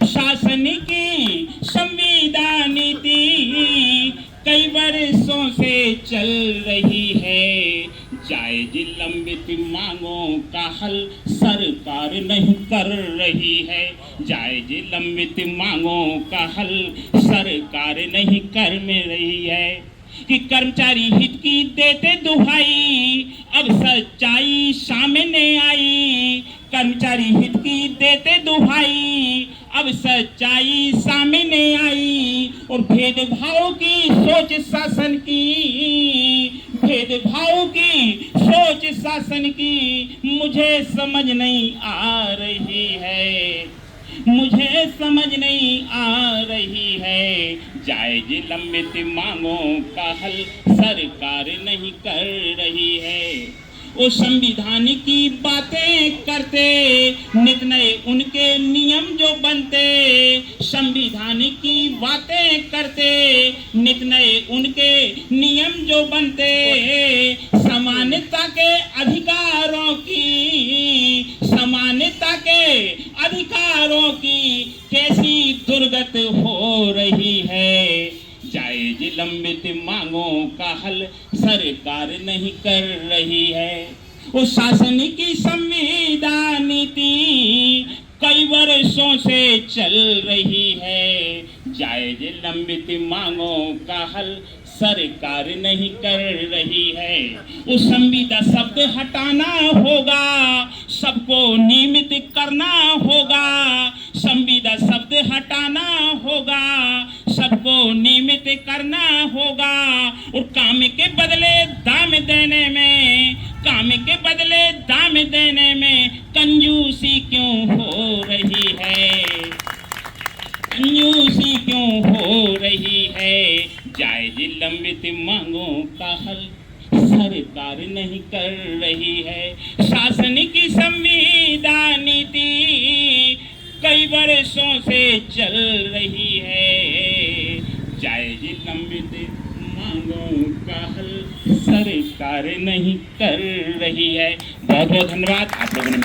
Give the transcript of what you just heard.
शासन की संविधान नीति कई वर्षों से चल रही है, जायज लंबित मांगों का हल सरकार नहीं कर रही है, जायज लंबित मांगों का हल सरकार नहीं कर में रही है। कि कर्मचारी हित की देते दुहाई, अब सच्चाई सामने आई, कर्मचारी हित की देते दुहाई, अब सच्चाई सामने आई। और भेदभाव की सोच शासन की, भेदभाव की सोच शासन की मुझे समझ नहीं आ रही है, मुझे समझ नहीं आ रही है। जायज लंबित मांगों का हल सरकार नहीं कर रही है। वो संविधान की बातें करते, नित नए उनके नियम जो बनते, संविधान की बातें करते, नित नए उनके नियम जो बनते, समानता के अधिकारों की, समानता के अधिकारों की कैसी दुर्गत हो रही है। जायज लंबित मांगों का हल सरकार नहीं कर रही है। उस शासन की संविधान नीति कई वर्षों से चल रही है, जायज लंबित मांगों का हल सरकार नहीं कर रही है। उस संविदा शब्द हटाना होगा, सबको नियमित करना होगा, संविदा शब्द हटाना होगा, सबको नियमित करना होगा। और काम के बदले दाम देने में, काम के बदले दाम देने में कंजूसी क्यों हो रही है, कंजूसी क्यों हो रही है। जायज लंबित मांगों का हल सरकार नहीं कर रही है। शासन की संविधान नीति कई वर्षों से चल रही है, जायज लंबित मांगों का हल सरकार नहीं कर रही है। बहुत बहुत धन्यवाद आप लोगों ने।